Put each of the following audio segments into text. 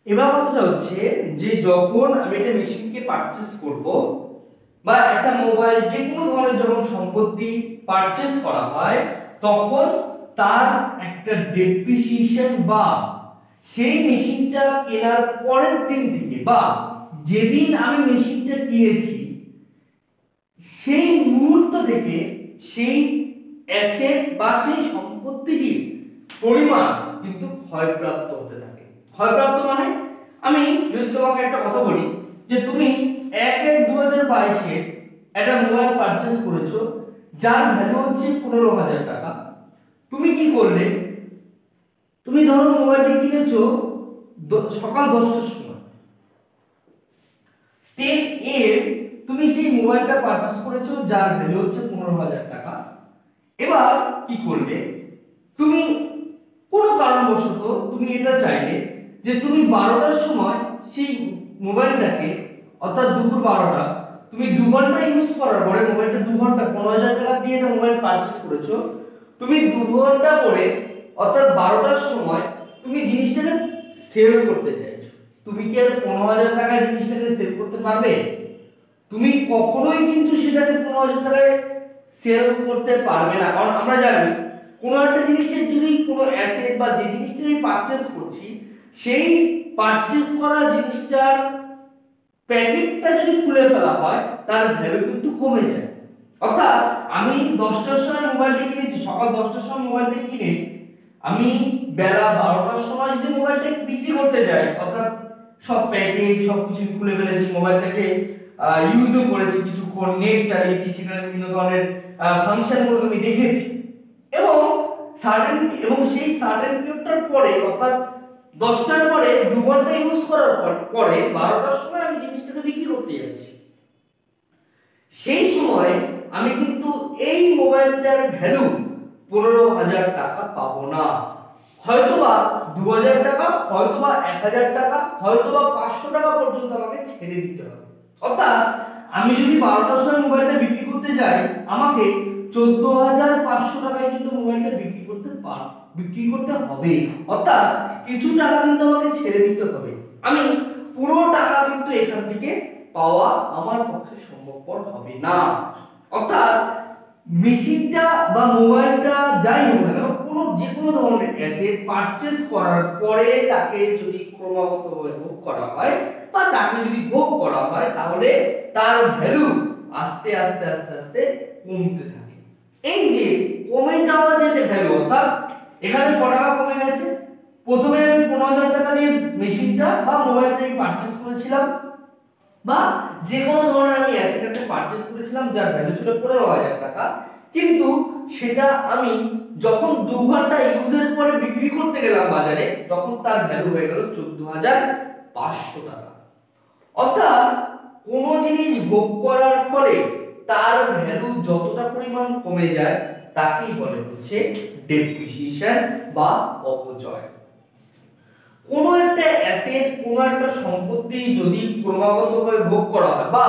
এবার কথাটা হচ্ছে যে যখন আমি একটা মেশিনকে পারচেজ করব বা একটা মোবাইল যে কোনো ধরনের যখন সম্পত্তি পারচেজ করা হয় তখন তার একটা ডেপ্রিসিয়েশন বা সেই মেশিনটা কেনার পরের দিন থেকে বা যেদিন আমি মেশিনটা কিনেছি সেই মুহূর্ত থেকে সেই অ্যাসেট বা সেই সম্পত্তিটির পরিমাণ কিন্তু ক্ষয়প্রাপ্ত হতে থাকে। ক্ষয়প্রাপ্ত মানে আমি যদি তোমাকে একটা কথা বলি যে তুমি 1/1/2022 একটা মোবাইল পারচেজ করেছো যার ভ্যালু হচ্ছে 15,000 টাকা। তুমি কি করলে, তুমি ধরো মোবাইলটি কিনেছো সকাল 10টার সময়, 10 AM তুমি সেই মোবাইলটা পারচেজ করেছো যার ভ্যালু হচ্ছে 15,000 টাকা। এবার কি করলে, তুমি কোনো কারণবশত তুমি এটা চাইলে যে তুমি 12টার সময় সেই মোবাইলটাকে অর্থাৎ দুপুর 12টা তুমি 2 ঘন্টা ইউজ করার পরে মোবাইলটা 2 ঘন্টা 15,000 টাকা দিয়ে একটা মোবাইল পারচেজ করেছো, তুমি 2 ঘন্টা পরে অর্থাৎ 12টার সময় তুমি জিনিসটাকে সেল করতে চাইছো। তুমি কি আর 15,000 টাকায় জিনিসটাকে সেল করতে পারবে? তুমি কখনোই কিন্তু সেটাকে 15,000 টাকায় সেল করতে পারবে না। কারণ আমরা জানি কোনো একটা জিনিসের যদি কোনো অ্যাসেট বা যে জিনিসটা আমি পারচেজ করছি সেই পারচেজ করা জিনিসটার প্যাকেটটা যদি খুলে ফেলা হয় তার ভ্যালু কিন্তু কমে যায়। অর্থাৎ আমি 10টার সময় মোবাইলটা কিনেছি, সকাল 10টার সময় মোবাইলটা কিনে আমি বেলা 12টার সময় যদি মোবাইলটা বিক্রি করতে যাই, অর্থাৎ সব প্যাকেট সবকিছু খুলে ফেলেছি, মোবাইলটাকে ইউজও করেছি, কিছুক্ষণ নেট চালিয়েছি, সেখানে বিভিন্ন ধরনের ফাংশনগুলো আমি দেখেছি এবং সেই সার্টেন পিরিয়ডটার পরে অর্থাৎ 10টার পরে 2 ঘন্টা ইউজ করার পরে 12টার সময় আমি জিনিসটাকে বিক্রি করতে যাচ্ছি। সেই সময় আমি কিন্তু এই মোবাইলটার ভ্যালু 15,000 টাকা পাবো না, হয়তোবা 2,000 টাকা, হয়তোবা 1,000 টাকা, হয়তোবা 500 টাকা পর্যন্ত আমাকে ছেড়ে দিতে হবে। অর্থাৎ আমি যদি 12টার সময় মোবাইলটা বিক্রি করতে যাই আমাকে 14,500 টাকায় কিন্তু মোবাইলটা বিক্রি করতে হবে। অর্থাৎ কিছু টাকা কিন্তু আমাকে ছেড়ে দিতে হবে, আমি পুরো টাকা কিন্তু এখান থেকে পাওয়া আমার পক্ষে সম্ভবপর হবে না। অর্থাৎ মেশিনটা বা মোবাইলটা যাই হোক না কেন, যে কোনো ধরনের অ্যাসেট পারচেজ করার পরে তাকে যদি ক্রমাগতভাবে ভোগ করা হয় বা তাকে যদি ভোগ করা হয় তাহলে তার ভ্যালু আস্তে আস্তে আস্তে আস্তে কমতে থাকে। এই যে কমে যাওয়া যে ভ্যালু, অর্থাৎ এখানে কত টাকা কমে গেছে, প্রথমে আমি 15,000 টাকা দিয়ে মেশিনটা বা মোবাইলটা আমি পারচেজ করেছিলাম বা যে কোনো ধরনের আমি অ্যাসেট একটা পারচেজ করেছিলাম যার ভ্যালু ছিল 15,000 টাকা, কিন্তু সেটা আমি যখন 2 ঘন্টা ইউজের পরে বিক্রি করতে গেলাম বাজারে তখন তার ভ্যালু হয়ে গেল 14,500 টাকা। অর্থাৎ কোনো জিনিস ভোগ করার ফলে তার ভ্যালু যতটা পরিমাণ কমে যায় তাকেই বলে হচ্ছে ডেপ্রিসিয়েশন বা অপচয়। কোনো একটা অ্যাসেট, কোনো একটা সম্পত্তি যদি ক্রমাগতভাবে ভোগ করা হয় বা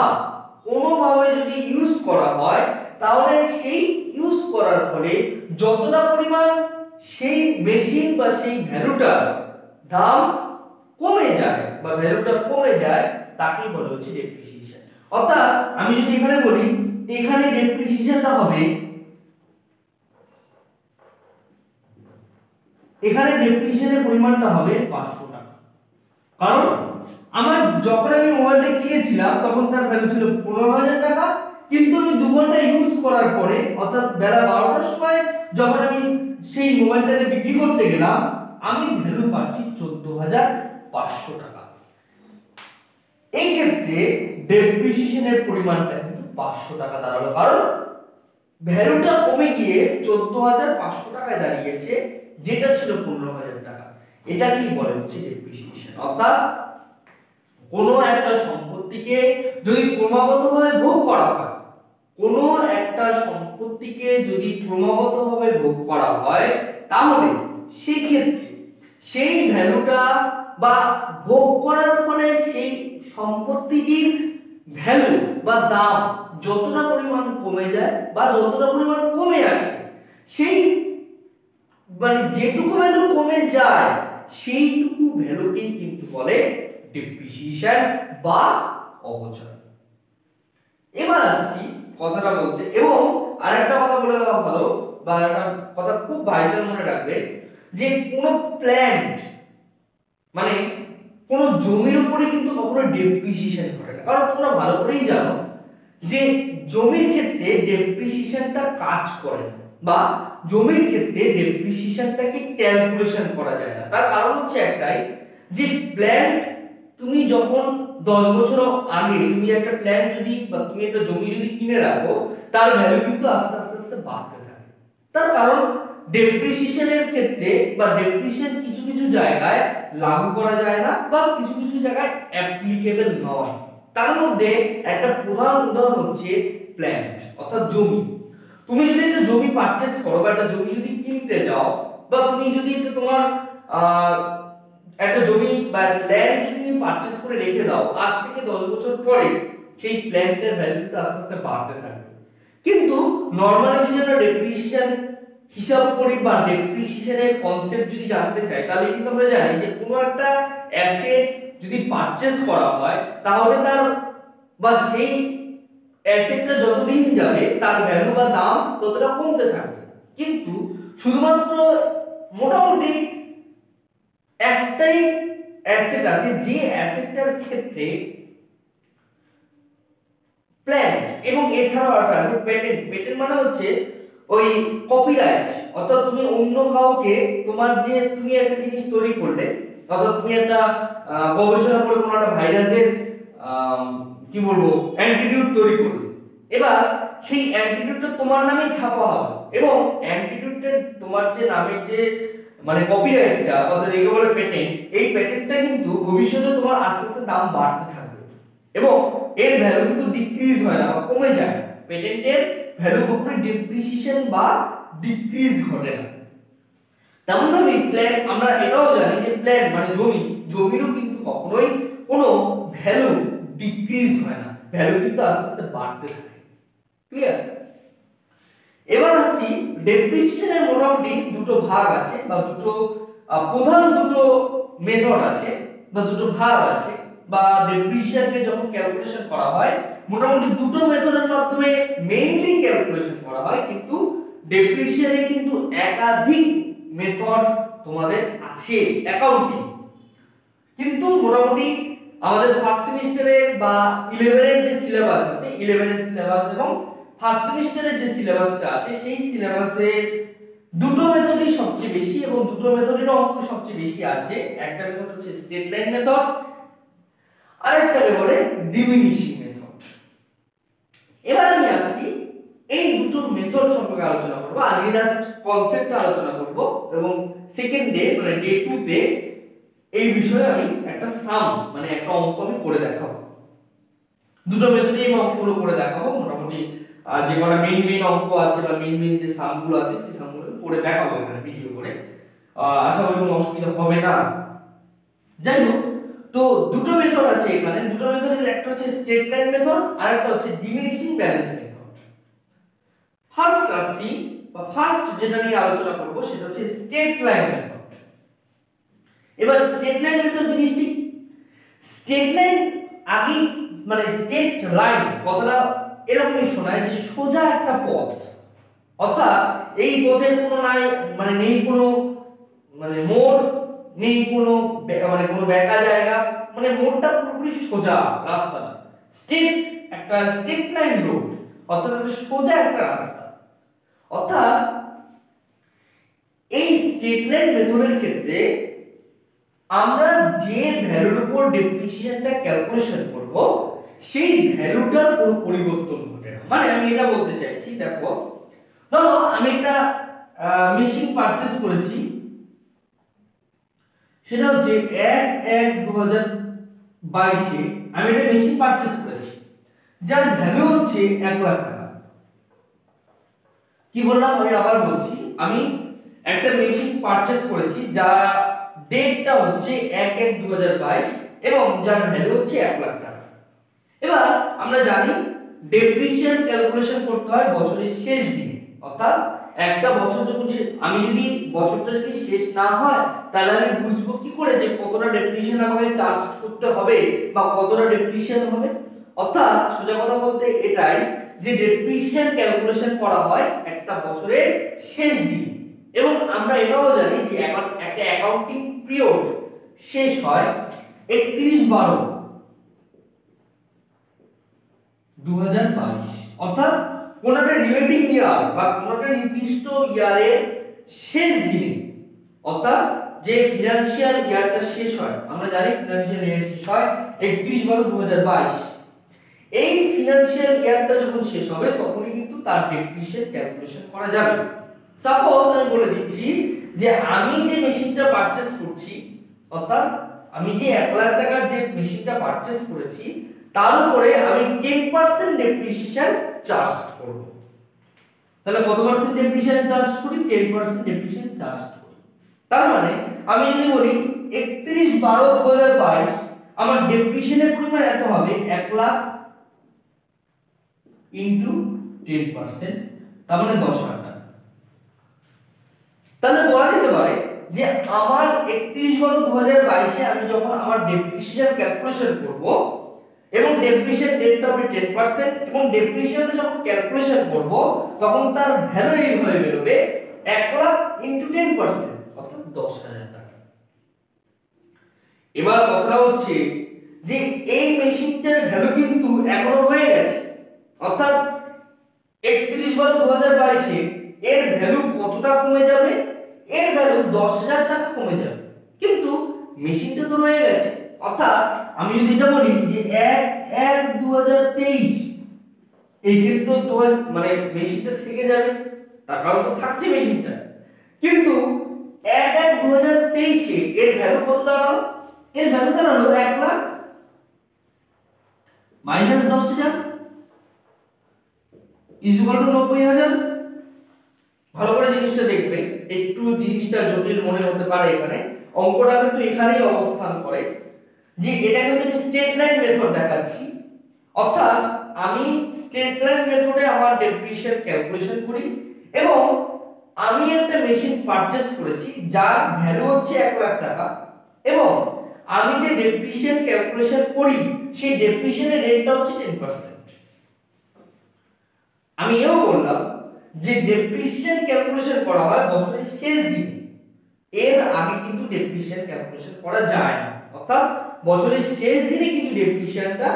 কোনোভাবে যদি ইউজ করা হয় তাহলে সেই ইউজ করার ফলে যতটা পরিমাণ সেই মেশিন বা সেই ভ্যালুটার দাম কমে যায় বা ভ্যালুটা কমে যায় তাকেই বলা হচ্ছে ডেপ্রিসিয়েশন। অর্থাৎ আমি যদি এখানে বলি এখানে ডেপ্রিসিয়েশনটা হবে, এখানে ডেপ্রিসিয়েশনের পরিমাণটা হবে 500 টাকা। কারণ আমার যখন আমি মোবাইলটা কিনেছিলাম তখন তার ভ্যালু ছিল 15,000 টাকা, কিন্তু আমি 2 ঘন্টা ইউজ করার পরে অর্থাৎ বেলা 12টার সময় যখন আমি সেই মোবাইলটাকে বিক্রি করতে গেলাম আমি ভ্যালু পাচ্ছি 14,500 টাকা। এই ক্ষেত্রে ডেপ্রিসিয়েশনের পরিমাণটা কিন্তু 500 টাকা দাঁড়ালো, কারণ ভ্যালুটা কমে গিয়ে 14,500 টাকায় দাঁড়িয়েছে, যেটা ছিল 15,000 টাকা। এটাকেই বলে হচ্ছে ডেপ্রিসিয়েশন। অর্থাৎ কোনো একটা সম্পত্তিকে যদি ক্রমাগতভাবে ভোগ করা হয়, কোনো একটা সম্পত্তিকে যদি ক্রমাগতভাবে ভোগ করা হয় তাহলে সেই ক্ষেত্রে সেই ভ্যালুটা বা ভোগ করার ফলে সেই সম্পত্তিটির ভ্যালু বা দাম যতটা পরিমাণ কমে যায় বা যতটা পরিমাণ কমে আসে, সেই মানে যেটুকু ভ্যালু কমে যায় সেইটুকু ভ্যালুকেই কিন্তু বলে ডেপ্রিসিয়েশন বা অপচয়। এবার আসছি কথাটা বলতে, এবং আরেকটা কথা বলে দেওয়া ভালো, বা একটা কথা খুব ভাইটাল মনে রাখবে, যে কোনো প্ল্যান্ট মানে কোনো জমির উপরে কিন্তু কখনো ডেপ্রিসিয়েশন ঘটে না। কারণ তোমরা ভালো করেই জানো যে জমির ক্ষেত্রে ডেপ্রিসিয়েশনটা কাজ করে না, বা জমির ক্ষেত্রে ডেপ্রিসিয়েশনটাকে ক্যালকুলেশন করা যায় না। তার কারণ হচ্ছে একটাই, যে প্ল্যান্ট তুমি যখন 10 বছর আগে তুমি একটা প্ল্যান্ট যদি বা তুমি একটা জমি যদি কিনে রাখো, তার ভ্যালু কিন্তু আস্তে আস্তে আস্তে বাড়তে থাকে। তার কারণ ডেপ্রিসিয়েশনের ক্ষেত্রে বা ডেপ্রিসিয়েশন কিছু কিছু জায়গায় লাগু করা যায় না, বা কিছু কিছু জায়গায় অ্যাপ্লিকেবল নয়। তার মধ্যে একটা প্রধান উদাহরণ হচ্ছে প্ল্যান্ট অর্থাৎ জমি। তুমি যদি একটা জমি পারচেজ করো বা একটা জমি যদি কিনতে যাও, বা তুমি যদি একটা তোমার একটা জমি বা ল্যান্ড যদি তুমি পারচেজ করে রেখে দাও, আজ থেকে 10 বছর পরে সেই প্ল্যান্টের ভ্যালু কিন্তু আস্তে আস্তে বাড়তে থাকবে। কিন্তু নরমালি যদি আমরা ডেপ্রিসিয়েশন হিসাব করি বা ডেপ্রিসিয়েশনের কনসেপ্ট যদি জানতে চাই, তাহলে কিন্তু আমরা জানি যে কোনো একটা অ্যাসেট যদি পারচেজ করা হয়, তাহলে তার বা সেই অ্যাসেটটা যতদিন যাবে তার ভ্যালু বা দাম ততটা কমতে থাকবে। কিন্তু শুধুমাত্র মোটামুটি একটাই অ্যাসেট আছে, যে অ্যাসেটটার ক্ষেত্রে প্ল্যান্ট এবং এছাড়াও একটা আছে পেটেন্ট। পেটেন্ট মানে হচ্ছে ওই কপিরাইট, অর্থাৎ তুমি অন্য কাউকে তোমার যে তুমি একটা জিনিস তৈরি করলে, অর্থাৎ তুমি একটা গবেষণা করে কোনো একটা ভাইরাসের কি বলবো অ্যান্টিটিউড তৈরি করলে, এবার সেই অ্যান্টিটিউডটা তোমার নামেই ছাপা হবে, এবং অ্যান্টিটিউডের তোমার যে নামের যে মানে কপিরাইটটা অর্থাৎ একে বলে পেটেন্ট, এই পেটেন্টটা কিন্তু ভবিষ্যতে তোমার আস্তে আস্তে দাম বাড়তে থাকবে, এবং এর ভ্যালু কিন্তু ডিক্রিজ হয় না বা কমে যায়। পেটেন্টের ভ্যালু কখনো ডেপ্রিসিয়েশন বা ডিক্রিজ ঘটে না। তেমন ভাবে প্ল্যান, আমরা এটাও জানি যে প্ল্যান মানে জমি, জমিরও কিন্তু কখনোই কোনো ভ্যালু ডিক্রিজ হয় না, ভ্যালু কিন্তু আস্তে আস্তে বাড়তে থাকে। ক্লিয়ার? এবার আসছি ডেপ্রিসিয়েশনের মোটামুটি দুটো ভাগ আছে, বা দুটো প্রধান দুটো মেথড আছে, বা দুটো ভাগ আছে, বা ডেপ্রিসিয়েশনকে যখন ক্যালকুলেশন করা হয় মোটামুটি দুটো মেথডের মাধ্যমে মেইনলি ক্যালকুলেশন করা হয়। কিন্তু ডেপ্রিসিয়েশনে কিন্তু একাধিক মেথড তোমাদের আছে অ্যাকাউন্টিং। কিন্তু মোটামুটি আমাদের ফার্স্ট সেমিস্টারের বা 11 এর যে সিলেবাস আছে, 11 এর সিলেবাস এবং ফার্স্ট সেমিস্টারের যে সিলেবাসটা আছে, সেই সিলেবাসে দুটো মেথডই সবচেয়ে বেশি, এবং দুটো মেথডের অঙ্ক সবচেয়ে বেশি আসে। একটা মেথড হচ্ছে স্ট্রেট লাইন মেথড, আরেকটাকে বলে ডিমিনিশিং মেথড। এবার আমি আসছি এই দুটো মেথড সম্পর্কে আলোচনা করব। আজকে জাস্ট কনসেপ্টটা আলোচনা করব, এবং সেকেন্ড ডে মানে ডে 2 তে এই বিষয়ে আমি একটা সাম মানে একটা অঙ্ক আমি করে দেখাবো। দুটো মেথডে এই অঙ্কগুলো করে দেখাবো। মোটামুটি যে কোনো মেইন অঙ্ক আছে বা মেইন যে সামগুলো আছে সেই সামগুলো করে দেখাবো এখানে ভিডিও করে। আশা করি কোনো অসুবিধা হবে না। যাই হোক, তো দুটো মেথড আছে এখানে। দুটো মেথডের একটা হচ্ছে স্ট্রেট লাইন মেথড, আর একটা হচ্ছে ডিমিনিশিং ব্যালেন্স মেথড। ফার্স্ট আসছি বা ফার্স্ট যেটা নিয়ে আলোচনা করব সেটা হচ্ছে স্ট্রেট লাইন মেথড। এবার স্ট্রেট লাইন মেথড জিনিসটি, স্ট্রেট লাইন আগে মানে স্ট্রেট লাইন কথাটা এরকমই শোনায় যে সোজা একটা পথ, অর্থাৎ এই পথের কোনো নাই মানে নেই কোনো মানে মোড় নেই, কোনো মানে কোনো বেঁকা জায়গা, মানে মোড়টা পুরোপুরি সোজা রাস্তা, স্ট্রেট একটা স্ট্রেট লাইন রোড, অর্থাৎ একটা সোজা একটা রাস্তা। অর্থাৎ এই স্ট্রেট লাইন মেথডের ক্ষেত্রে আমরা যে ভ্যালুর উপর ডেপ্রিসিয়েশনটা ক্যালকুলেশন করব সেই ভ্যালুটার কোনো পরিবর্তন ঘটে না। মানে আমি এটা বলতে চাইছি, দেখো ধরো আমি একটা মেশিন পারচেজ করেছি, সেটা হচ্ছে 1/1/2022 আমি একটা মেশিন পারচেজ করেছি যার ভ্যালু হচ্ছে 1 লাখ টাকা। কি বললাম আমি আবার বলছি, আমি একটা মেশিন পারচেজ করেছি যা ডেটটা হচ্ছে 1/1/2022 এবং যার ভ্যালু হচ্ছে 1 লাখ টাকা। এবার আমরা জানি ডেপ্রিসিয়েশন ক্যালকুলেশন করতে হয় বছরের শেষ দিনে, অর্থাৎ একটা বছর যখন আমি যদি বছরটা যদি শেষ না হয় তাহলে আমি বুঝবো কি করে যে কতটা ডেপ্রিসিয়েশন আমাকে চার্জ করতে হবে বা কতটা ডেপ্রিসিয়েশন হবে। অর্থাৎ সোজা কথা বলতে এটাই যে ডেপ্রিসিয়েশন ক্যালকুলেশন করা হয় একটা বছরের শেষ দিন, এবং আমরা এটাও জানি যে একটা অ্যাকাউন্টিং পিরিয়ড শেষ হয় 31/12/2022, অর্থাৎ কোনটা রিলেটিভ ইয়ার বা কোনটা নির্দিষ্ট ইয়ারের শেষ দিনে, অর্থাৎ যে ফিনান্সিয়াল ইয়ারটা শেষ হয়, আমরা জানি ফিনান্সিয়াল ইয়ার শেষ হয় 31/12/2022, এই ফিনান্সিয়াল ইয়ারটা যখন শেষ হবে তখনই কিন্তু তার ডেপ্রিসিয়েশন ক্যালকুলেশন করা যাবে। সাপোজ আমি বলে দিচ্ছি যে আমি যে মেশিনটা পারচেজ করছি, অর্থাৎ আমি যে 1 লাখ টাকার যে মেশিনটা পারচেজ করেছি তার উপরে আমি 10% ডেপ্রিসিয়েশন চার্জ করব। তাহলে কত পার্সেন্ট ডেপ্রিসিয়েশন চার্জ করি? 10% ডেপ্রিসিয়েশন চার্জ করি। তার মানে আমি যদি বলি 31/12/2022 আমার ডেপ্রিসিয়েশনের পরিমাণ এত হবে 1 লাখ ইনটু 10%, তার মানে 10,000 টাকা। তাহলে বলা যেতে পারে যে আমার 31/12/2022 এ আমি যখন আমার ডেপ্রিসিয়েশন ক্যালকুলেশন করব এবং ডেপ্রিসিয়েশন রেটটা হবে 10% এবং ডেপ্রিসিয়েশনটা যখন ক্যালকুলেশন করব তখন তার ভ্যালু এইভাবে বেরোবে 1 লাখ ইনটু 10%, অর্থাৎ 10,000 টাকা। এবার কথা হচ্ছে যে এই মেশিনটার ভ্যালু কিন্তু এখনো রয়ে গেছে, অর্থাৎ 31/12/2022 এর ভ্যালু কতটা কমে যাবে? এর ভ্যালু 10,000 টাকা কমে যাবে, কিন্তু মেশিনটা তো রয়ে গেছে। অর্থাৎ আমি যদি এটা বলি যে 1/1/2023 এই ক্ষেত্রে তো মানে মেশিনটা থেকে যাবে, তার কারণ তো থাকছে মেশিনটা, কিন্তু 1/1/2023 এর ভ্যালু কত দাঁড়ালো? এর ভ্যালু দাঁড়ালো 1 লাখ মাইনাস 10,000 ইকুয়াল টু 90,000। ভালো করে জিনিসটা দেখবে, একটু জিনিসটা জটিল মনে হতে পারে, এখানে অঙ্কটা কিন্তু এখানেই অবস্থান করে যে এটা কিন্তু স্ট্রেট লাইন মেথড দেখাচ্ছি। অর্থাৎ আমি স্ট্রেট লাইন মেথডে আমার ডেপ্রিসিয়েশন ক্যালকুলেশন করি এবং আমি একটা মেশিন পারচেজ করেছি যার ভ্যালু হচ্ছে 1 লাখ টাকা, এবং আমি যে ডেপ্রিসিয়েশন ক্যালকুলেশন করি সেই ডেপ্রিসিয়েশনের রেটটা হচ্ছে 10%। আমি এও বললাম যে ডেপ্রিসিয়েশন ক্যালকুলেশন করা হয় বছরের শেষ দিনে, এর আগে কিন্তু ডেপ্রিসিয়েশন ক্যালকুলেশন করা যায় না। অর্থাৎ বছরের শেষ দিনে কিন্তু ডেপ্রিসিয়েশনটা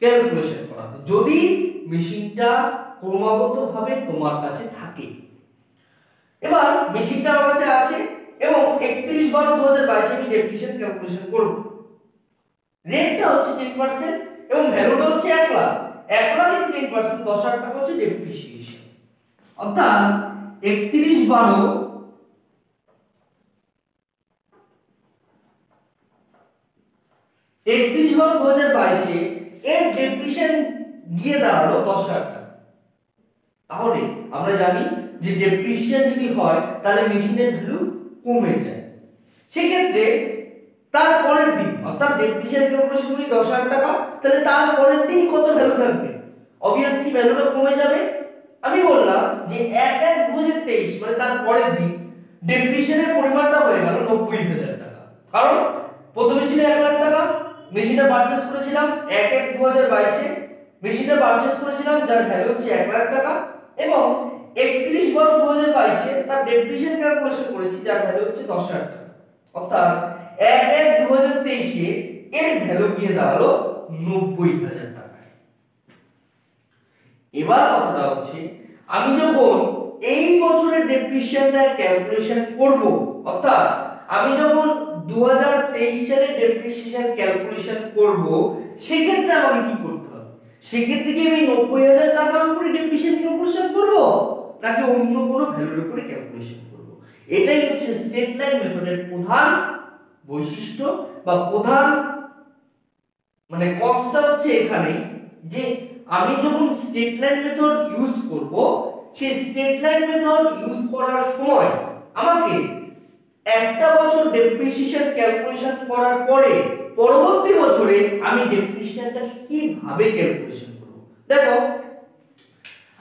ক্যালকুলেশন করা হবে যদি মেশিনটা ক্রমাগতভাবে তোমার কাছে থাকে। এবার মেশিনটা আমার কাছে আছে এবং 31/12/2022 আমি ডেপ্রিসিয়েশন ক্যালকুলেশন করব। রেটটা হচ্ছে 10% এবং ভ্যালুটা হচ্ছে 1 লাখ। 1 লাখ ইনটু 10%, 10,000 টাকা হচ্ছে ডেপ্রিসিয়েশন। অর্থাৎ 31/12/2022 এর ডেপ্রিসিয়েশন গিয়ে দাঁড়ালো 10,000 টাকা। তাহলে আমরা জানি যে ডেপ্রিসিয়েশন যদি হয় তাহলে মেশিনের ভ্যালু কমে যায়। সেক্ষেত্রে তার পরের দিন, অর্থাৎ ডেপ্রিসিয়েশন ক্যালকুলেশন করি 10,000 টাকা, তাহলে তার পরের দিন কত ভ্যালু থাকবে? অবভিয়াসলি ভ্যালুটা কমে যাবে। আমি বললাম যে 1/1/2023 মানে তার পরের দিন ডেপ্রিসিয়েশনের পরিমাণটা হয়ে গেল 90,000 টাকা। কারণ প্রথমে ছিল 1 লাখ টাকা, মেশিনটা পারচেজ করেছিলাম 1/1/2022 এ, মেশিনটা পারচেজ করেছিলাম যার ভ্যালু হচ্ছে 1 লাখ টাকা, এবং 31/12/2022 এ তার ডেপ্রিসিয়েশন ক্যালকুলেশন করেছি যার ভ্যালু হচ্ছে 10,000 টাকা। অর্থাৎ 1/1/2023 এ এর ভ্যালু গিয়ে দাঁড়ালো 90,000 টাকা। এবার কথাটা হচ্ছে আমি যখন এই বছরের ডেপ্রিসিয়েশনটা ক্যালকুলেশন করব, অর্থাৎ আমি যখন 2023 সালে ডেপ্রিসিয়েশন ক্যালকুলেশন করব, সেক্ষেত্রে আমাকে কি করতে হবে? সেক্ষেত্রে কি আমি 90,000 টাকার উপরে ডেপ্রিসিয়েশন ক্যালকুলেশন করব নাকি অন্য কোনো ভ্যালুর উপরে ক্যালকুলেশন করব? এটাই হচ্ছে স্ট্রেট লাইন মেথডের প্রধান বৈশিষ্ট্য বা প্রধান মানে কষ্টটা হচ্ছে এখানে যে আমি যখন স্ট্রেট লাইন মেথড ইউজ করব, সেই স্ট্রেট লাইন মেথড ইউজ করার সময় আমাকে একটা বছর ডেপ্রিসিয়েশন ক্যালকুলেশন করার পরে পরবর্তী বছরে আমি ডেপ্রিসিয়েশনটাকে কিভাবে ক্যালকুলেশন করব। দেখো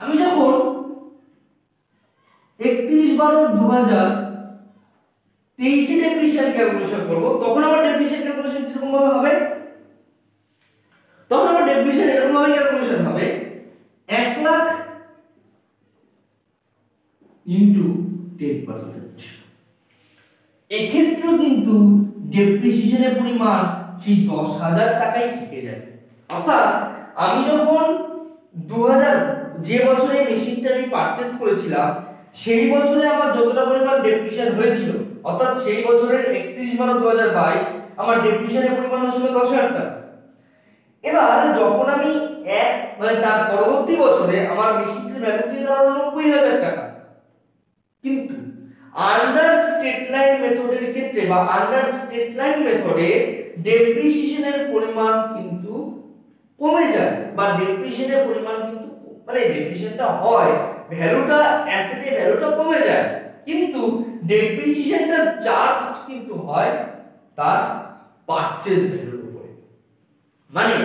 আমি যখন 31/12/2023 ডেপ্রিসিয়েশন ক্যালকুলেশন করব, তখন আমার ডেপ্রিসিয়েশন ক্যালকুলেশন কিরকম ভাবে হবে? তখন আমার ডেপ্রিসিয়েশন এরকম ভাবে ক্যালকুলেশন হবে 1 লাখ ইনটু 10%। এক্ষেত্রেও কিন্তু ডেপ্রিসিয়েশনের পরিমাণ সেই 10,000 টাকাই থেকে যাবে। অর্থাৎ আমি যখন 2000 যে বছরে মেশিনটা আমি পারচেজ করেছিলাম সেই বছরে আমার যতটা পরিমাণ ডেপ্রিসিয়েশন হয়েছিল, অর্থাৎ সেই বছরের 31/12/2022 আমার ডেপ্রিসিয়েশনের পরিমাণ হচ্ছিল 10,000 টাকা। এবার যখন আমি মানে তার পরবর্তী বছরে আমার মেশিনটির ভ্যালু দিয়ে দাঁড়ালো 90,000 টাকা, কিন্তু আন্ডার স্ট্রেট লাইন মেথডের ক্ষেত্রে বা আন্ডার স্ট্রেট লাইন মেথডে ডেপ্রিসিয়েশনের পরিমাণ কিন্তু কমে যায়, বা ডেপ্রিসিয়েশনের পরিমাণ কিন্তু মানে ডেপ্রিসিয়েশনটা হয়, ভ্যালুটা অ্যাসেটের ভ্যালুটা কমে যায়, কিন্তু ডেপ্রিসিয়েশনটা চার্জ কিন্তু হয় তার পারচেজ ভ্যালুর উপরে। মানে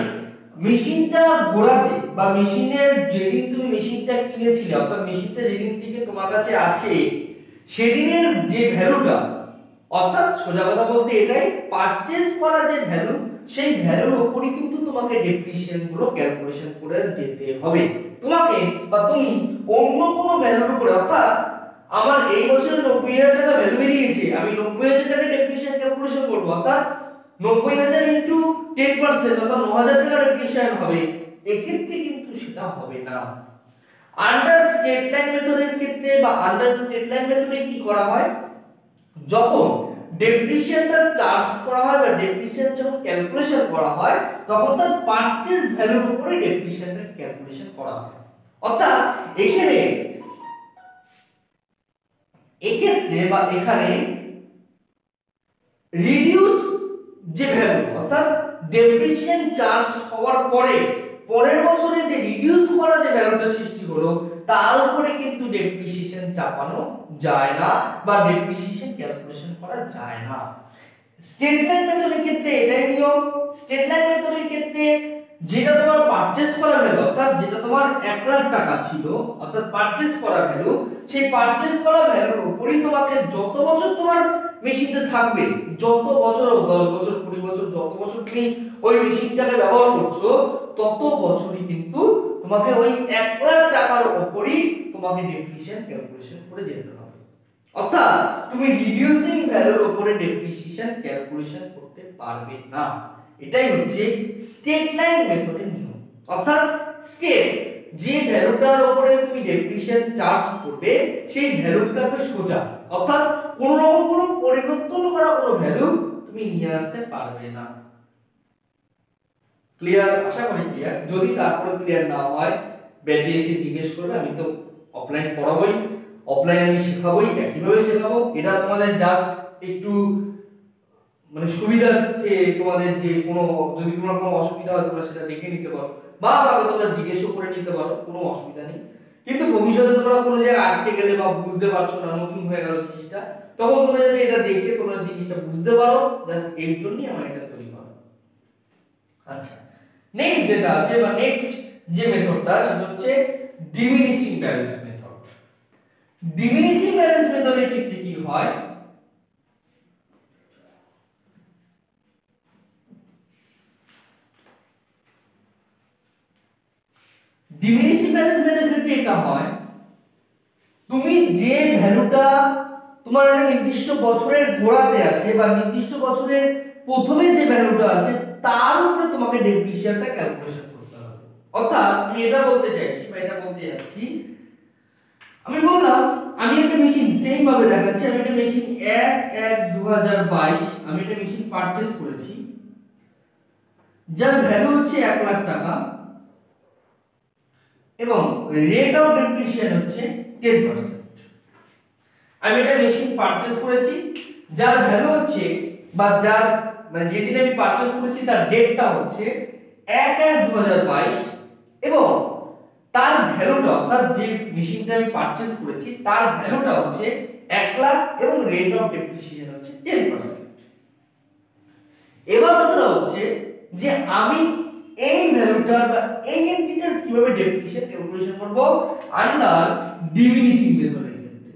মেশিনটা ঘোরাতে বা মেশিনের যেদিন তুমি মেশিনটা কিনেছিলে, অর্থাৎ মেশিনটা যেদিন থেকে তোমার কাছে আছে সেদিনের যে ভ্যালুটা, অর্থাৎ সোজা কথা বলতে এটাই পারচেজ করা যে ভ্যালু, সেই ভ্যালুর উপরই কিন্তু তোমাকে ডেপ্রিসিয়েশন গুলো ক্যালকুলেশন করে যেতে হবে। তোমাকে বা তুমি অন্য কোনো ভ্যালুর উপরে, অর্থাৎ আমার এই বছর 90,000 টাকা ভ্যালু বেরিয়েছে, আমি 90,000 টাকা ডেপ্রিসিয়েশন ক্যালকুলেশন করব, অর্থাৎ 90,000 ইনটু 10% অর্থাৎ 9,000 টাকা ডেপ্রিসিয়েশন হবে। এক্ষেত্রে কিন্তু সেটা হবে না। আন্ডার স্ট্রেট লাইন মেথডের ক্ষেত্রে বা আন্ডার স্ট্রেট লাইন মেথডে কি করা হয়, যখন ডেপ্রিসিয়েশনটা চার্জ করা হয় বা ডেপ্রিসিয়েশন যখন ক্যালকুলেশন করা হয় তখন তার পারচেজ ভ্যালুর উপরে ডেপ্রিসিয়েশনটা ক্যালকুলেশন করা হয়। অর্থাৎ এক্ষেত্রে বা এখানে রিডিউস যে ভ্যালু, অর্থাৎ ডেপ্রিসিয়েশন চার্জ হওয়ার পরে পরের বছরে যে রিডিউস করা যে ভ্যালুটা সৃষ্টি হলো তার উপরে কিন্তু ডেপ্রিসিয়েশন চাপানো যায় না বা ডেপ্রিসিয়েশন ক্যালকুলেশন করা যায় না। স্ট্রেট লাইন মেথডের ক্ষেত্রে এটাই নিয়ম। স্ট্রেট লাইন মেথডের ক্ষেত্রে যেটা তোমার পারচেজ করা ভ্যালু, অর্থাৎ যেটা তোমার 1 লাখ টাকা ছিল, অর্থাৎ পারচেজ করা ভ্যালু, সেই পারচেজ করা ভ্যালুর উপরই তোমাকে যত বছর তোমার মেশিনটা থাকবে, যত বছর, 10 বছর 20 বছর, যত বছর তুমি ওই মেশিনটাকে ব্যবহার করছো তত বছরই কিন্তু তোমাকে ওই 1 লাখ টাকার উপরই তোমাকে ডেপ্রিসিয়েশন ক্যালকুলেশন করে যেতে হবে। অর্থাৎ তুমি রিডিউসিং ভ্যালুর উপরে ডেপ্রিসিয়েশন ক্যালকুলেশন করতে পারবে না। এটাই হচ্ছে স্ট্রেট লাইন মেথডের নিয়ম। অর্থাৎ স্ট্রেট যে ভ্যালুটার উপরে তুমি ডেপ্রিসিয়েশন চার্জ করবে সেই ভ্যালুটা থাকবে সোজা, অর্থাৎ কোনো রকম কোনো পরিবর্তন করা কোনো ভ্যালু তুমি নিয়ে আসতে পারবে না। ক্লিয়ার? আশা করি ক্লিয়ার। যদি তারপরে ক্লিয়ার না হয় ব্যাচে এসে জিজ্ঞেস করবে, আমি তো অফলাইন পড়াবোই, অফলাইন আমি শেখাবোই, একইভাবে শেখাবো। এটা তোমাদের জাস্ট একটু মানে সুবিধার্থে, তোমাদের যে কোনো যদি তোমার কোনো অসুবিধা হয় তোমরা সেটা দেখে নিতে পারো বা আমাকে তোমরা জিজ্ঞেসও করে নিতে পারো, কোনো অসুবিধা নেই। কিন্তু ভবিষ্যতে তোমরা কোনো জায়গায় আটকে গেলে বা বুঝতে পারছো না, নতুন হয়ে গেল জিনিসটা, তখন তোমরা যাতে এটা দেখে তোমরা জিনিসটা বুঝতে পারো, জাস্ট এর জন্যই আমার এটা তৈরি করা। আচ্ছা, নেক্সট যেটা আছে বা নেক্সট যে মেথডটা সেটা হচ্ছে diminishing balance method. Diminishing balance মেথডের ক্ষেত্রে কি হয়, ডিমিনিশিং ব্যালেন্স মেথডের ক্ষেত্রে এটা হয়, তুমি যে ভ্যালুটা তোমার একটা নির্দিষ্ট বছরের গোড়াতে আছে বা নির্দিষ্ট বছরের প্রথমে যে ভ্যালুটা আছে তার উপরে তোমাকে ডেপ্রিসিয়েশনটা ক্যালকুলেশন করতে হবে। অর্থাৎ আমি এটা বলতে চাইছি বা এটা বলতে যাচ্ছি, আমি বললাম আমি একটা মেশিন সেম ভাবে দেখাচ্ছি, আমি একটা মেশিন 1/1/2022 আমি একটা মেশিন পারচেজ করেছি যার ভ্যালু হচ্ছে 1 লাখ টাকা এবং রেট অফ ডেপ্রিসিয়েশন হচ্ছে 10%। আমি একটা মেশিন পারচেজ করেছি যার ভ্যালু হচ্ছে বা যার মানে যেদিন আমি পারচেজ করেছি তার ডেটটা হচ্ছে 1/1/2022 এবং তার ভ্যালুটা, অর্থাৎ যে মেশিনটা আমি পারচেজ করেছি তার ভ্যালুটা হচ্ছে 1 লাখ এবং রেট অফ ডেপ্রিসিয়েশন হচ্ছে 10%। এবার কথাটা হচ্ছে যে আমি এই ভ্যালুটার বা এই এন্টিটির কিভাবে ডেপ্রিসিয়েশন ক্যালকুলেশন করব আন্ডার ডিমিনিশিং মেথডের ক্ষেত্রে।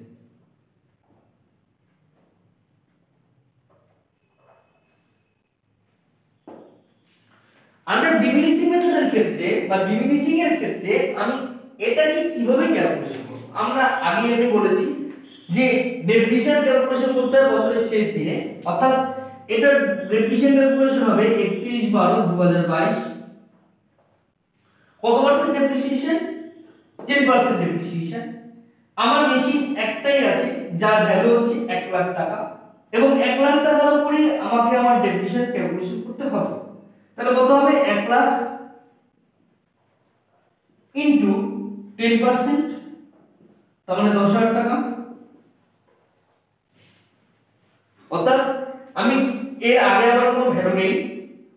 আন্ডার ডিমিনিশিং মেথডের ক্ষেত্রে বা ডিমিনিশিং এর ক্ষেত্রে আমি এটাকে কিভাবে ক্যালকুলেশন করব? আমি বলেছি যে ডেপ্রিসিয়েশন ক্যালকুলেশন করতে হবে বছরের শেষ দিনে, অর্থাৎ এটা ডেপ্রিসিয়েশন ক্যালকুলেশন হবে 31/12/2022। কত পার্সেন্ট ডেপ্রিসিয়েশন? 10% ডেপ্রিসিয়েশন। আমার মেশিন একটাই আছে যার ভ্যালু হচ্ছে 1 লাখ টাকা, এবং 1 লাখ টাকার উপরে আমাকে আমার ডেপ্রিসিয়েশন ক্যালকুলেশন করতে হবে। তাহলে কত হবে? 1 লাখ ইনটু 10%, তার মানে 10,000 টাকা। অর্থাৎ আমি এর আগে আমার কোনো ভ্যালু নেই,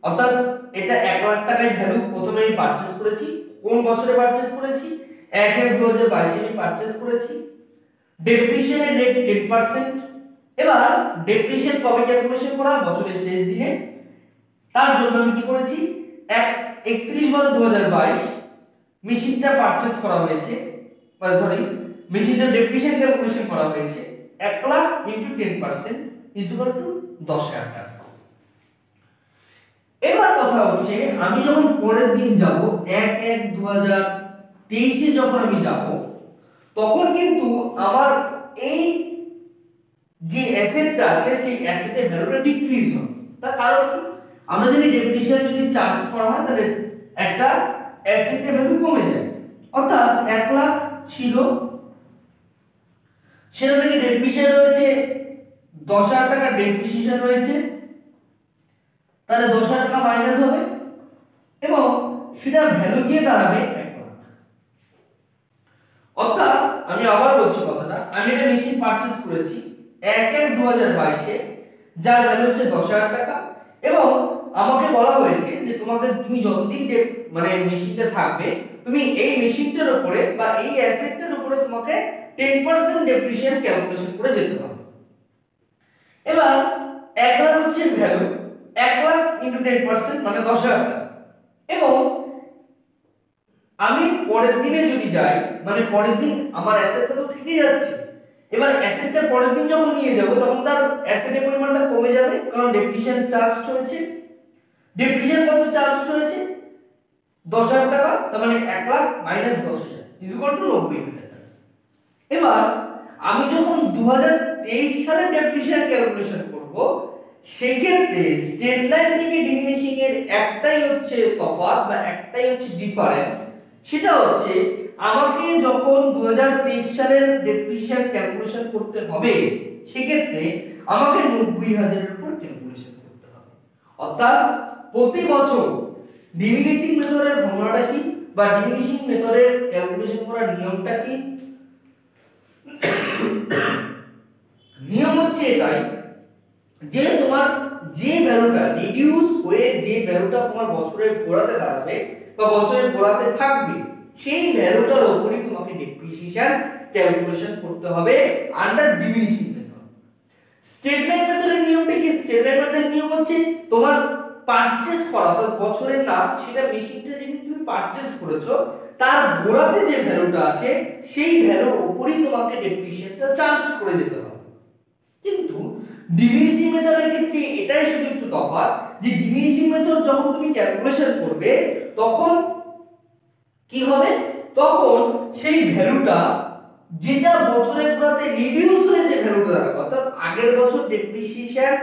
অর্থাৎ এটা 1 লাখ টাকায় ভ্যালু প্রথমে আমি পারচেজ করেছি। কোন বছরে পারচেজ করেছি? 1/1/2022 আমি পারচেজ করেছি। ডেপ্রিসিয়েশনের রেট 10%। এবার ডেপ্রিসিয়েশন কবে ক্যালকুলেশন করা? বছরের শেষ দিনে। তার জন্য আমি কি করেছি? 31/12/2022 মেশিনটা পারচেজ করা হয়েছে, মেশিনটা ডেপ্রিসিয়েশন ক্যালকুলেশন করা হয়েছে 1 লাখ ইনটু 10% ইকুয়াল টু 10,000 টাকা। এবার কথা হচ্ছে আমি যখন পরের দিন যাব 1/1/2023 এ যখন আমি যাব, তখন কিন্তু আমার এই যে অ্যাসেটটা আছে সেই অ্যাসেটের ভ্যালুটা ডিক্রিজ হবে। তার কারণ কি? আমরা যদি ডেপ্রিসিয়েশন যদি চার্জ করা হয় তাহলে একটা অ্যাসেটের ভ্যালু কমে যায়। অর্থাৎ 1 লাখ ছিল, সেটা থেকে ডেপ্রিসিয়েশন রয়েছে 10,000 টাকা, ডেপ্রিসিয়েশন রয়েছে, তাহলে 10,000 টাকা মাইনাস হবে এবং সেটার ভ্যালু গিয়ে দাঁড়াবে 1 লাখ। অর্থাৎ আমি আবার বলছি কথাটা, আমি একটা মেশিন পারচেজ করেছি 1/1/2022 এ, যার ভ্যালু হচ্ছে 10,000 টাকা, এবং আমাকে বলা হয়েছে যে তুমি যতদিন মানে মেশিনটা থাকবে, তুমি এই মেশিনটার উপরে বা এই অ্যাসেটটার উপরে তোমাকে 10% ডেপ্রিসিয়েশন ক্যালকুলেশন করে যেতে হবে। এবার 1 লাখ হচ্ছে ভ্যালু, 1 লাখ ইনটু 10% মানে 10,000 টাকা। এবং আমি পরের দিনে যদি যাই, মানে পরের দিন আমার অ্যাসেটটা তো থেকেই যাচ্ছে, এবার অ্যাসেটটা পরের দিন যখন নিয়ে যাব তখন তার অ্যাসেটের পরিমাণটা কমে যাবে, কারণ ডেপ্রিসিয়েশন চার্জ হয়েছে। ডেপ্রিসিয়েশন কত চার্জ হয়েছে? 10,000 টাকা, তার মানে 1 লাখ মাইনাস 10,000 ইকুয়াল টু 90,000 টাকা। এবার আমি যখন 2023 সালে ডেপ্রিসিয়েশন ক্যালকুলেশন করব, সেই ক্ষেত্রে স্টেট লাইন থেকে ডিমিনিশিং এর একটাই হচ্ছে তফাৎ বা একটাই হচ্ছে ডিফারেন্স, সেটা হচ্ছে আমাকে যখন 2023 সালের ডেপ্রিসিয়েশন ক্যালকুলেশন করতে হবে, সেই ক্ষেত্রে আমাকে 90,000 এর উপর ক্যালকুলেশন করতে হবে। অর্থাৎ প্রতি বছর ডিমিনিশিং মেথডের ফর্মুলাটা কি বা ডিমিনিশিং মেথডের ক্যালকুলেশন করার নিয়মটা কি? নিয়ম হচ্ছে এটাই যে তোমার যে ভ্যালুটা রিডিউস হয়ে যে ভ্যালুটা তোমার বছরের গোড়াতে দাঁড়াবে বা বছরের গোড়াতে থাকবে, সেই ভ্যালুটার উপরই তোমাকে ডেপ্রিসিয়েশন ক্যালকুলেশন করতে হবে under diminishing method. State line মেথডের নিয়মটা কি? স্টেট লাইন মেথডের নিয়ম হচ্ছে তোমার পারচেজ করা, অর্থাৎ বছরের না, সেটা মেশিনটা যেদিন তুমি পারচেজ করেছো তার গোড়াতে যে ভ্যালুটা আছে সেই ভ্যালুর উপরই তোমাকে ডেপ্রিসিয়েশনটা চার্জ করে যেতে হবে। কিন্তু ডিমিনিশিং মেথডের ক্ষেত্রে এটাই শুধু একটু তফাৎ যে ডিমিনিশিং মেথড যখন তুমি ক্যালকুলেশন করবে তখন কি হবে? তখন সেই ভ্যালুটা যেটা বছরের গোড়াতে রিডিউস হয়ে যে ভ্যালুটা দাঁড়াবে, অর্থাৎ আগের বছর ডেপ্রিসিয়েশন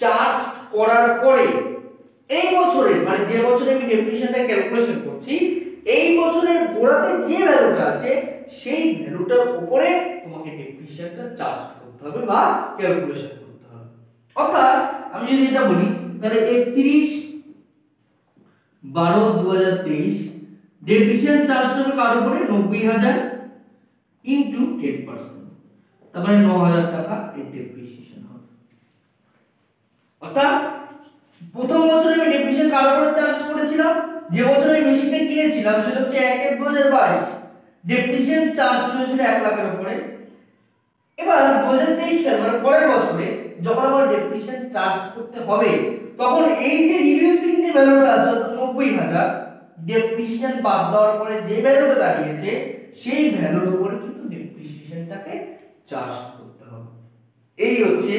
চার্জ করার পরে এই বছরে, মানে যে বছরে আমি ডেপ্রিসিয়েশনটা ক্যালকুলেশন করছি, এই বছরের গোড়াতে যে ভ্যালুটা আছে সেই ভ্যালুটার উপরে তোমাকে ডেপ্রিসিয়েশনটা চার্জ করতে হবে বা ক্যালকুলেশন করতে হবে। অর্থাৎ আমি যদি এটা বলি তাহলে 31/12/2023 ডেপ্রিসিয়েশন চার্জ হবে কার উপরে? 90,000 ইনটু 10%, তার মানে 9,000 টাকা এই ডেপ্রিসিয়েশন হবে। অর্থাৎ প্রথম বছরে আমি ডেপ্রিসিয়েশন কার উপরে চার্জ করেছিলাম? যে বছরে আমি মেশিনটা কিনেছিলাম সেটা হচ্ছে 1/1/2022, ডেপ্রিসিয়েশন চার্জ হয়েছিল 1 লাখের উপরে। এবার 2023 সাল মানে পরের বছরে যখন আমার ডেপ্রিসিয়েশন চার্জ করতে হবে, তখন এই যে রিডিউসিং যে ভ্যালুটা আছে অর্থাৎ 90,000, ডেপ্রিসিয়েশন বাদ দেওয়ার পরে যে ভ্যালুটা দাঁড়িয়েছে সেই ভ্যালুর উপরে কিন্তু ডেপ্রিসিয়েশনটাকে চার্জ করতে হবে। এই হচ্ছে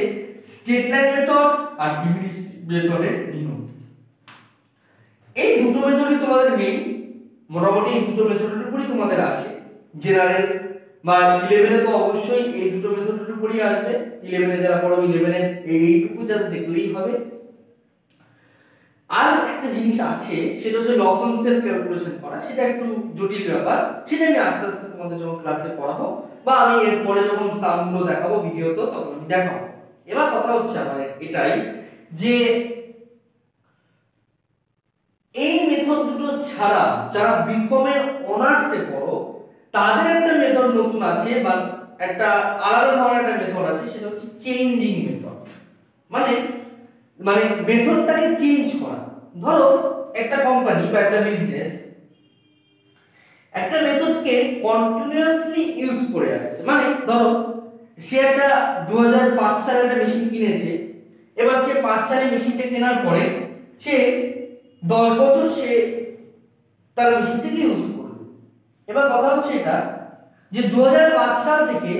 স্টেট লাইন মেথড আর ডিমিনিশিং মেথডের নিয়ম। এই দুটো মেথডই তোমাদের মেইন, মোটামুটি এই দুটো মেথডের উপরই তোমাদের আসে। জেনারেল বা 11 এ তো অবশ্যই এই দুটো মেথডের উপরই আসবে। 11 এ যারা পড়ো 11 এর এইটুকু জাস্ট দেখলেই হবে। আর একটা জিনিস আছে, সেটা হচ্ছে লসেন্সের ক্যালকুলেশন করা, সেটা একটু জটিল ব্যাপার, সেটা আমি আস্তে আস্তে তোমাদের যখন ক্লাসে পড়াবো বা আমি এরপরে যখন সামগুলো দেখাবো ভিডিওতে তখন আমি দেখাবো। এবার কথা হচ্ছে আমার এটাই যে এই মেথড দুটো ছাড়া যারা বিকমের অনার্সে পড়ো তাদের একটা মেথড নতুন আছে বা একটা আলাদা ধরনের একটা মেথড আছে, সেটা হচ্ছে চেঞ্জিং মেথড। মানে মানে মেথডটাকে চেঞ্জ করা। ধরো একটা কোম্পানি বা একটা বিজনেস একটা মেথডকে কন্টিনিউয়াসলি ইউজ করে আসছে। মানে ধরো সে একটা 2005 সালে একটা মেশিন কিনেছে, এবার সে 5 সালে মেশিনটা কেনার পরে সে 10 বছর সে তার মেশিনটাকে ইউজ করবে। এবার কথা হচ্ছে এটা যে 2005 সাল থেকে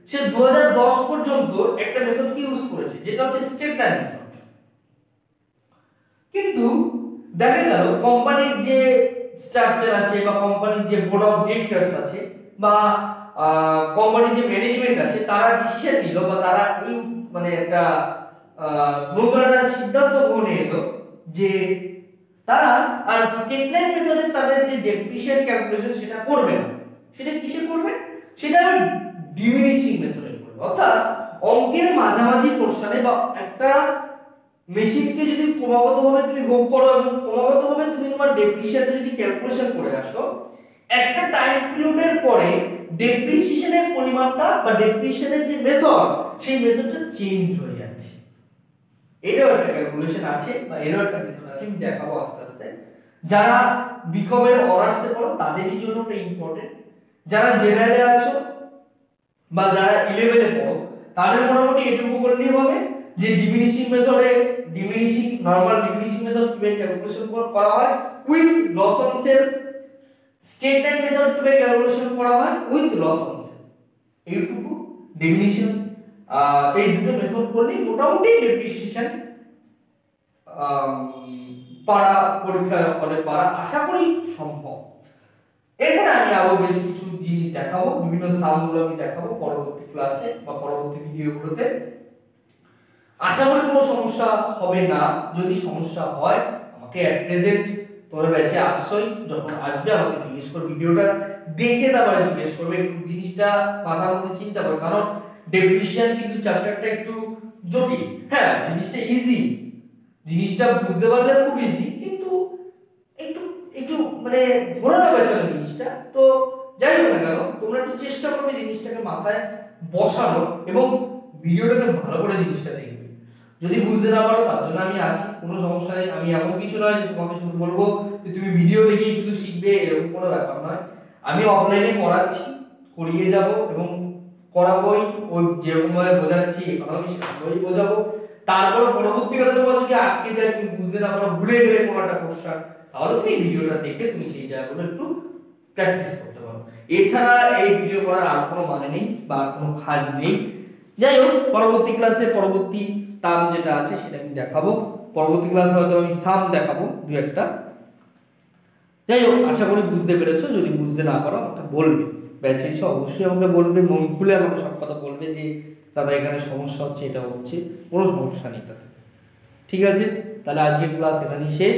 সে 2010 পর্যন্ত একটা মেথডকে ইউজ করেছে, যেটা হচ্ছে স্টেট লাইন মেথড। কিন্তু দেখা গেল কোম্পানির যে স্ট্রাকচার আছে বা কোম্পানির যে বোর্ড অফ ডিরেক্টরস আছে বা কোম্পানির যে ম্যানেজমেন্ট আছে, তারা ডিসিশন নিল বা তারা এই মানে একটা নতুন একটা সিদ্ধান্ত গ্রহণে এলো যে তারা আর স্টেট লাইন মেথডে তাদের যে ডেপ্রিসিয়েশন ক্যালকুলেশন সেটা করবে না। সেটা কিসে করবে? সেটা ডিমিনিশিং মেথডে করবে। অর্থাৎ অঙ্কের মাঝামাঝি পোরশনে বা একটা মেশিনকে যদি ক্রমাগতভাবে তুমি ভোগ করো এবং ক্রমাগতভাবে তুমি তোমার ডেপ্রিসিয়েশনটা যদি ক্যালকুলেশন করে আসো, একটা টাইম পিরিয়ডের পরে ডেপ্রিসিয়েশনের পরিমাণটা বা ডেপ্রিসিয়েশনের যে মেথড সেই মেথডটা চেঞ্জ হয়ে যাচ্ছে। এটাও একটা ক্যালকুলেশন আছে বা এরও একটা মেথড আছে, আমি দেখাবো আস্তে আস্তে। যারা বিকমের অনার্সে পড়ো তাদেরই জন্য এটা ইম্পর্টেন্ট। যারা জেনারেলে আছো বা যারা 11 এ পড়ো তাদের মোটামুটি এটুকু করলেই হবে যে ডিমিনিশিং মেথডে নরমাল ডিমিনিশিং মেথড কিভাবে ক্যালকুলেশন করা হয় উইথ লসেন্সের, স্টেট লাইন মেথড কিভাবে ক্যালকুলেশন করা হয় উইথ লসেন্সের, এইটুকু ডিমিনিশন এই দুটো মেথড করলেই মোটামুটি ডেপ্রিসিয়েশন পারা পরীক্ষা হলে পারা আশা করি সম্ভব। এরপরে আমি আরো বেশ কিছু জিনিস দেখাবো, বিভিন্ন সামগুলো আমি দেখাবো পরবর্তী ক্লাসে বা পরবর্তী ভিডিওগুলোতে। আশা করি কোনো সমস্যা হবে না। যদি সমস্যা হয় আমাকে অ্যাট প্রেজেন্ট তোমার ব্যাচে আসছই, যখন আসবে আমাকে জিজ্ঞেস করবে, ভিডিওটা দেখে তারপরে জিজ্ঞেস করবে, একটু জিনিসটা মাথার মধ্যে চিন্তা করো, কারণ ডেফিনিশন কিন্তু চ্যাপ্টারটা একটু জটিল। হ্যাঁ, জিনিসটা ইজি, জিনিসটা বুঝতে পারলে খুব ইজি, কিন্তু একটু একটু মানে ঘোরানো বেচানো জিনিসটা। তো যাই হোক না কেন, তোমরা একটু চেষ্টা করবে জিনিসটাকে মাথায় বসানো এবং ভিডিওটাকে ভালো করে জিনিসটা দেখবে। যদি বুঝতে না পারো তার জন্য আমি আছি, কোনো সমস্যা নেই। আমি এমন কিছু নয় যে তোমাকে শুধু বলবো যে তুমি ভিডিও দেখেই শুধু শিখবে, এরকম কোনো ব্যাপার নয়। আমি অফলাইনে পড়াচ্ছি, করিয়ে যাব এবং করাবোই, ওই যেরকমভাবে বোঝাচ্ছি এখন আমি সেভাবেই বোঝাবো। তারপরে পরবর্তীকালে তোমার যদি আটকে যায়, তুমি বুঝতে না পারো, ভুলে গেলে কোনো একটা কোশ্চেন, তাহলে তুমি এই ভিডিওটা দেখে তুমি সেই জায়গাগুলো একটু প্র্যাকটিস করতে পারো। এছাড়া এই ভিডিও করার আর কোনো মানে নেই বা কোনো কাজ নেই। যাই হোক, পরবর্তী ক্লাসে পরবর্তী টার্ম যেটা আছে সেটা আমি দেখাবো। পরবর্তী ক্লাসে হয়তো আমি সাম দেখাবো দু একটা। যাই হোক, আশা করি বুঝতে পেরেছো। যদি বুঝতে না পারো আমাকে বলবে, ব্যাচে এসে অবশ্যই আমাকে বলবে, মন খুলে আমাকে সব কথা বলবে যে দাদা এখানে সমস্যা হচ্ছে, এটা হচ্ছে, কোনো সমস্যা নেই তাতে। ঠিক আছে, তাহলে আজকের ক্লাস এখানেই শেষ।